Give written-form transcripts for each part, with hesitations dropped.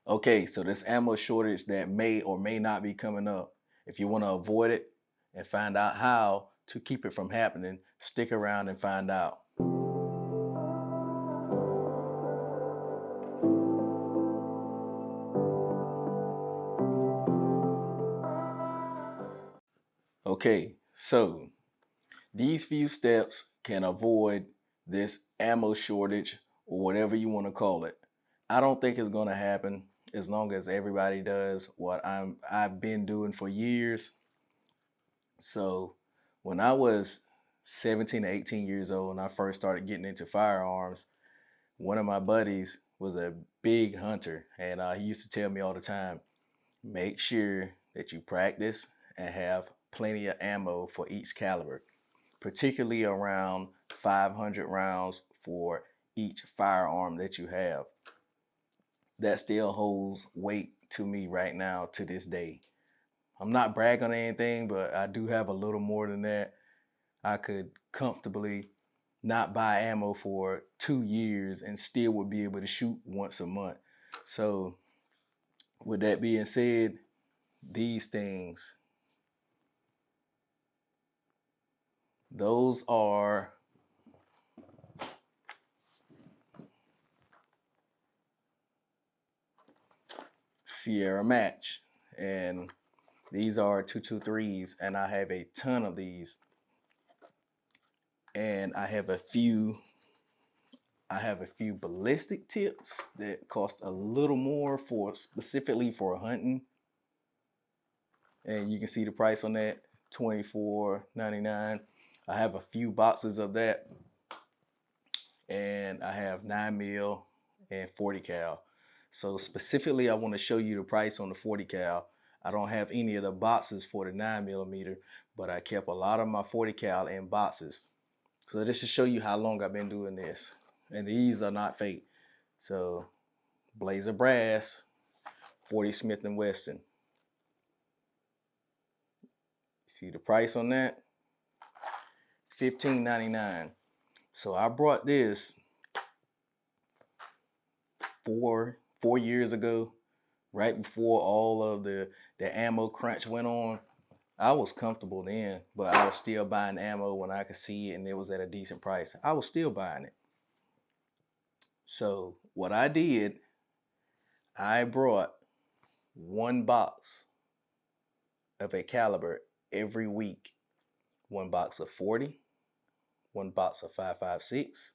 Okay, so this ammo shortage that may or may not be coming up, if you want to avoid it and find out how to keep it from happening, stick around and find out. Okay, so these few steps can avoid this ammo shortage or whatever you want to call it. I don't think it's going to happen as long as everybody does what I've been doing for years. So when I was 17 to 18 years old and I first started getting into firearms, one of my buddies was a big hunter, and he used to tell me all the time, make sure that you practice and have plenty of ammo for each caliber, particularly around 500 rounds for each firearm that you have. That still holds weight to me right now to this day. I'm not bragging on anything, but I do have a little more than that. I could comfortably not buy ammo for 2 years and still would be able to shoot once a month. So, with that being said, these things, those are Sierra Match, and these are 223s, and I have a ton of these. And I have a few ballistic tips that cost a little more for specifically for hunting. And you can see the price on that, $24.99. I have a few boxes of that, and I have 9 mil and 40 cal. So specifically, I want to show you the price on the 40 cal. I don't have any of the boxes for the 9 millimeter, but I kept a lot of my 40 cal in boxes. So this should show you how long I've been doing this. And these are not fake. So Blazer Brass, 40 Smith & Wesson. See the price on that? $15.99. So I brought this four years ago, right before all of the ammo crunch went on. I was comfortable then, but I was still buying ammo when I could see it and it was at a decent price. I was still buying it. So what I did, I brought one box of a caliber every week. One box of 40, one box of 5.56,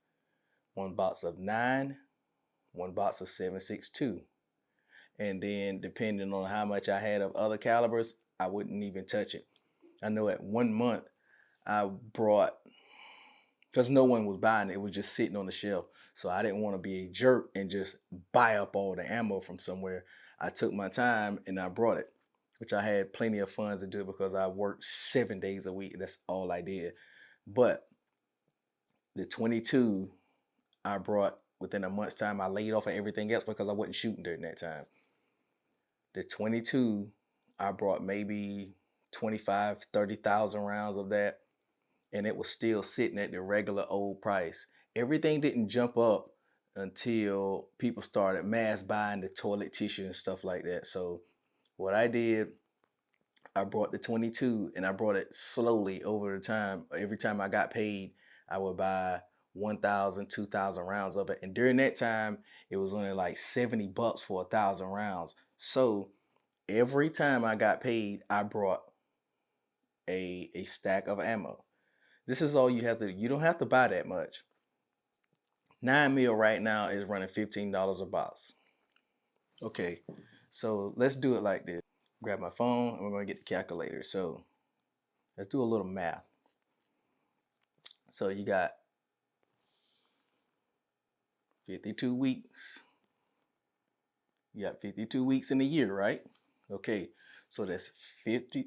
one box of 9, one box of 7.62. And then depending on how much I had of other calibers, I wouldn't even touch it. I know at 1 month I brought, because no one was buying it, it was just sitting on the shelf. So I didn't want to be a jerk and just buy up all the ammo from somewhere. I took my time and I brought it, which I had plenty of funds to do because I worked 7 days a week. That's all I did. But the 22 I brought within a month's time. I laid off of everything else because I wasn't shooting during that time. The 22 I brought maybe 25, 30,000 rounds of that, and it was still sitting at the regular old price. Everything didn't jump up until people started mass buying the toilet tissue and stuff like that. So what I did, I brought the 22 and I brought it slowly over the time. Every time I got paid, I would buy 1,000, 2,000 rounds of it. And during that time, it was only like $70 for 1,000 rounds. So every time I got paid, I brought a stack of ammo. This is all you have to do. You don't have to buy that much. 9 mil right now is running $15 a box. Okay, so let's do it like this. Grab my phone and we're gonna get the calculator. So let's do a little math. So you got 52 weeks. You got 52 weeks in a year, right? Okay, so that's 50,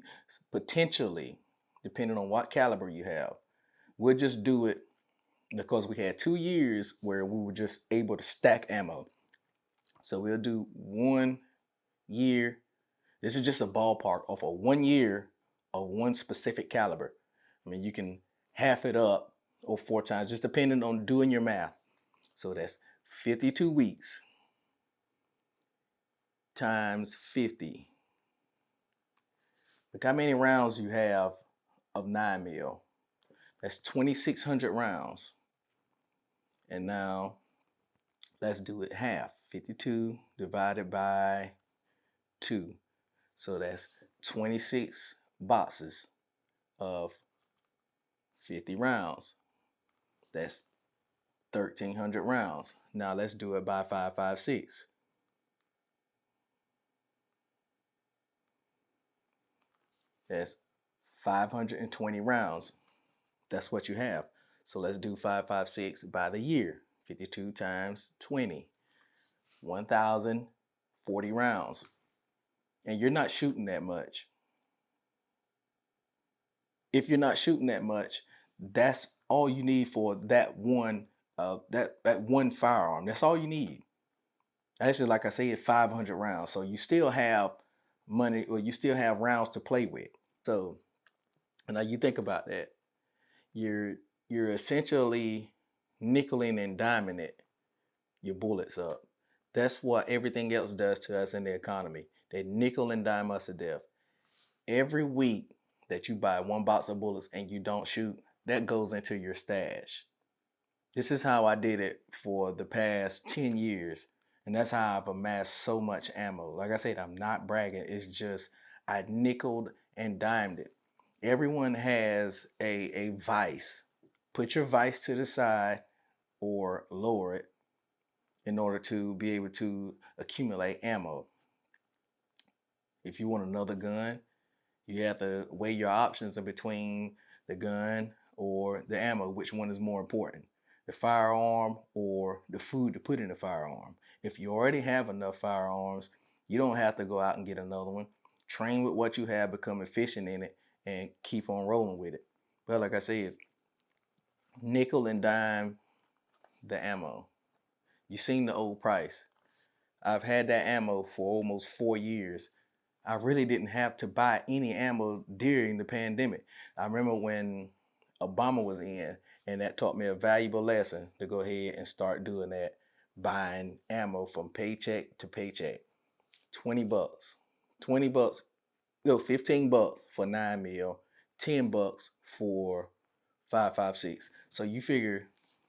potentially, depending on what caliber you have. We'll just do it because we had 2 years where we were just able to stack ammo. So we'll do 1 year. This is just a ballpark of a 1 year of one specific caliber. I mean, you can half it up or 4 times, just depending on doing your math. So that's 52 weeks times 50. Look how many rounds you have of 9 mil. That's 2,600 rounds. And now let's do it half. 52 divided by 2. So that's 26 boxes of 50 rounds. That's 1,300 rounds. Now let's do it by 556. That's 520 rounds. That's what you have. So let's do 556 by the year. 52 times 20. 1,040 rounds. And you're not shooting that much. If you're not shooting that much, that's all you need for that one that one firearm. That's all you need. Actually, like I said, 500 rounds. So you still have money, or you still have rounds to play with. So now you think about that. You're essentially nickeling and diming it, your bullets up. That's what everything else does to us in the economy. They nickel and dime us to death. Every week that you buy one box of bullets and you don't shoot, that goes into your stash. This is how I did it for the past 10 years. And that's how I've amassed so much ammo. Like I said, I'm not bragging. It's just I nickeled and dimed it. Everyone has a vice. Put your vice to the side or lower it in order to be able to accumulate ammo. If you want another gun, you have to weigh your options in between the gun or the ammo. Which one is more important? The firearm or the food to put in the firearm? If you already have enough firearms, you don't have to go out and get another one. Train with what you have, become efficient in it, and keep on rolling with it. But like I said, nickel and dime the ammo. You've seen the old price. I've had that ammo for almost 4 years. I really didn't have to buy any ammo during the pandemic. I remember when Obama was in, and that taught me a valuable lesson to go ahead and start doing that, buying ammo from paycheck to paycheck. 20 bucks. 20 bucks, no, 15 bucks for 9 mil, 10 bucks for 5.56. So you figure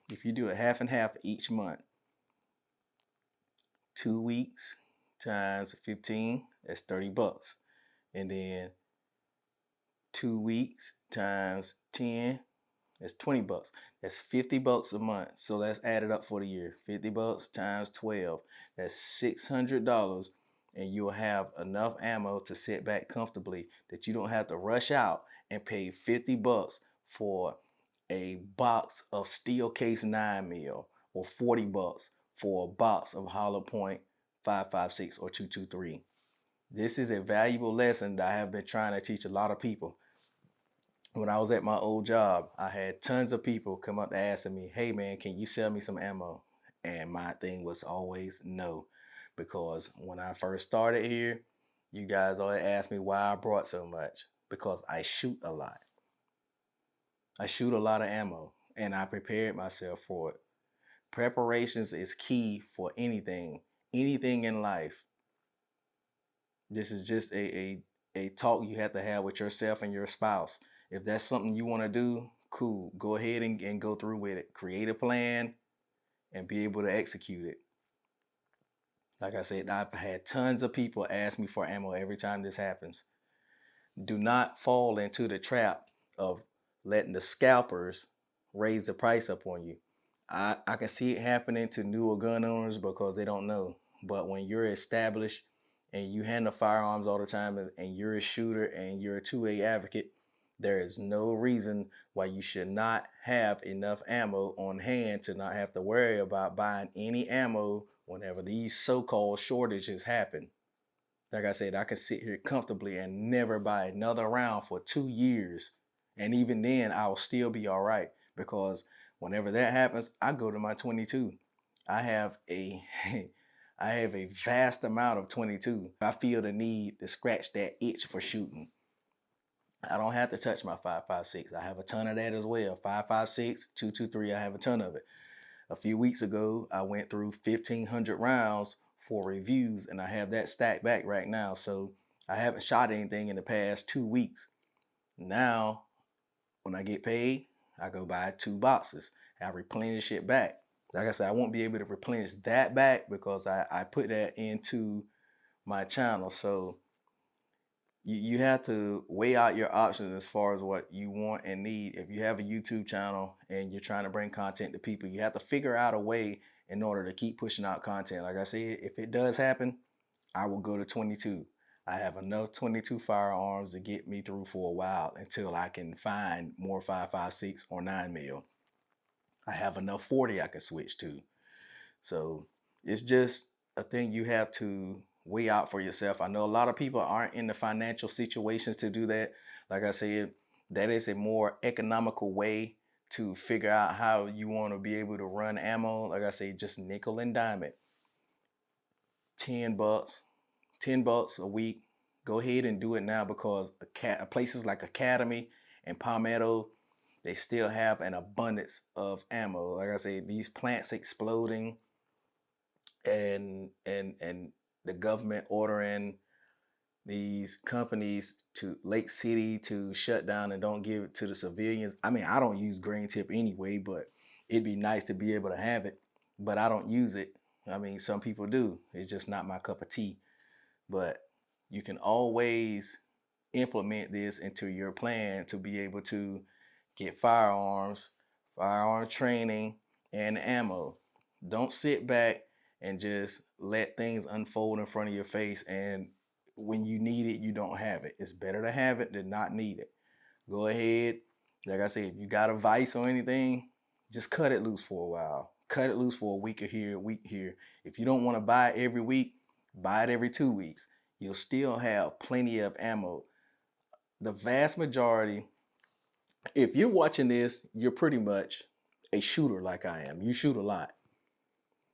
if you do a half and half each month, 2 weeks times 15, that's 30 bucks. And then 2 weeks times 10, that's 20 bucks. That's 50 bucks a month. So let's add it up for the year. 50 bucks times 12, that's $600. And you'll have enough ammo to sit back comfortably that you don't have to rush out and pay 50 bucks for a box of steel case 9 mil, or 40 bucks for a box of hollow point 5.56 or 223. This is a valuable lesson that I have been trying to teach a lot of people. When I was at my old job, I had tons of people come up to asking me, hey man, can you sell me some ammo? And my thing was always no. Because when I first started here, you guys always asked me why I brought so much. Because I shoot a lot. I shoot a lot of ammo, and I prepared myself for it. Preparations is key for anything in life. This is just a talk you have to have with yourself and your spouse. If that's something you want to do, cool. Go ahead and go through with it. Create a plan and be able to execute it. Like I said, I've had tons of people ask me for ammo every time this happens. Do not fall into the trap of letting the scalpers raise the price up on you. I can see it happening to newer gun owners because they don't know. But when you're established and you handle firearms all the time, and you're a shooter and you're a 2A advocate, there is no reason why you should not have enough ammo on hand to not have to worry about buying any ammo whenever these so-called shortages happen. Like I said, I can sit here comfortably and never buy another round for 2 years. And even then, I'll still be all right, because whenever that happens, I go to my 22. I have a I have a vast amount of 22. I feel the need to scratch that itch for shooting. I don't have to touch my 5.56. I have a ton of that as well. 5.56, 223, I have a ton of it. A few weeks ago, I went through 1,500 rounds for reviews, and I have that stacked back right now. So I haven't shot anything in the past 2 weeks. Now, when I get paid, I go buy 2 boxes. I replenish it back. Like I said, I won't be able to replenish that back because I put that into my channel. So you have to weigh out your options as far as what you want and need. If you have a YouTube channel and you're trying to bring content to people, you have to figure out a way in order to keep pushing out content. Like I said, if it does happen, I will go to 22. I have enough 22 firearms to get me through for a while until I can find more 5.56 or 9 mil. I have enough 40 I can switch to. So it's just a thing you have to weigh out for yourself. I know a lot of people aren't in the financial situations to do that. Like I said, that is a more economical way to figure out how you want to be able to run ammo. Like I say, just nickel and dime it. $10, $10 a week. Go ahead and do it now because places like Academy and Palmetto, they still have an abundance of ammo. Like I say, these plants exploding and the government ordering these companies to Lake City to shut down and don't give it to the civilians. I mean, I don't use green tip anyway, but it'd be nice to be able to have it, but I don't use it. I mean, some people do. It's just not my cup of tea. But you can always implement this into your plan to be able to get firearms, firearm training, and ammo. Don't sit back and just let things unfold in front of your face, and when you need it, you don't have it. It's better to have it than not need it. Go ahead. Like I said, if you got a vice or anything, just cut it loose for a while. Cut it loose for a week here, a week here. If you don't want to buy it every week, buy it every 2 weeks. You'll still have plenty of ammo. The vast majority, if you're watching this, you're pretty much a shooter like I am. You shoot a lot.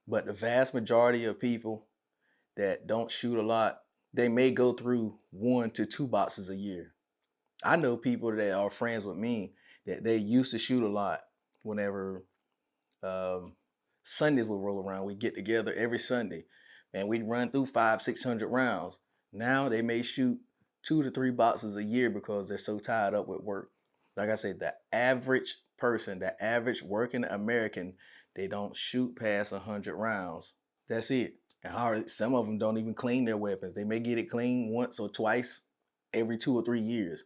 But the vast majority of people that don't shoot a lot, they may go through 1 to 2 boxes a year. I know people that are friends with me that they used to shoot a lot whenever Sundays would roll around. We get together every Sunday and we'd run through 500-600 rounds. Now they may shoot 2 to 3 boxes a year because they're so tied up with work. Like I said, the average person, the average working American, they don't shoot past 100 rounds. That's it. And some of them don't even clean their weapons. They may get it cleaned once or twice every 2 or 3 years.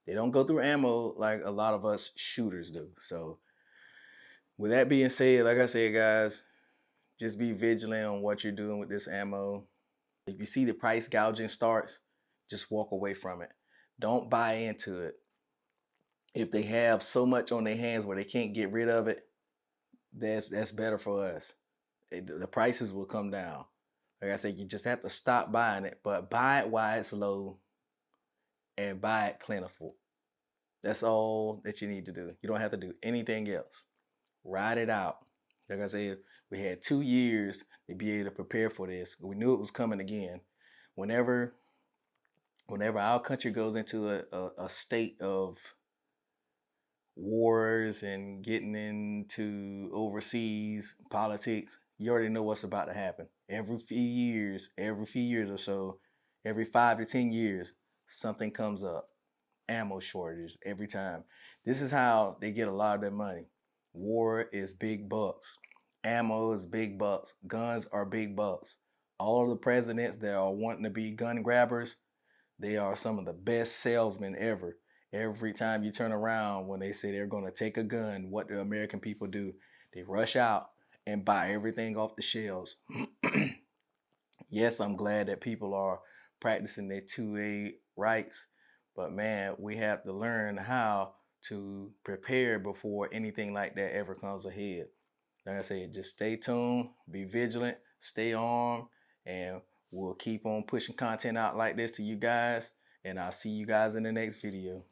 They don't go through ammo like a lot of us shooters do. So with that being said, like I said, guys, just be vigilant on what you're doing with this ammo. If you see the price gouging starts, just walk away from it. Don't buy into it. If they have so much on their hands where they can't get rid of it, that's better for us. The prices will come down. Like I said, you just have to stop buying it, but buy it while it's low and buy it plentiful. That's all that you need to do. You don't have to do anything else. Ride it out. Like I said, we had 2 years to be able to prepare for this. We knew it was coming again. Whenever our country goes into a state of wars and getting into overseas politics, you already know what's about to happen. Every few years or so, every 5 to 10 years, something comes up. Ammo shortages every time. This is how they get a lot of their money. War is big bucks. Ammo is big bucks. Guns are big bucks. All of the presidents that are wanting to be gun grabbers, they are some of the best salesmen ever. Every time you turn around, when they say they're going to take a gun, what do American people do? They rush out and buy everything off the shelves. Yes, I'm glad that people are practicing their 2A rights, but man, we have to learn how to prepare before anything like that ever comes ahead. Like I said, just stay tuned, be vigilant, stay armed, and we'll keep on pushing content out like this to you guys. And I'll see you guys in the next video.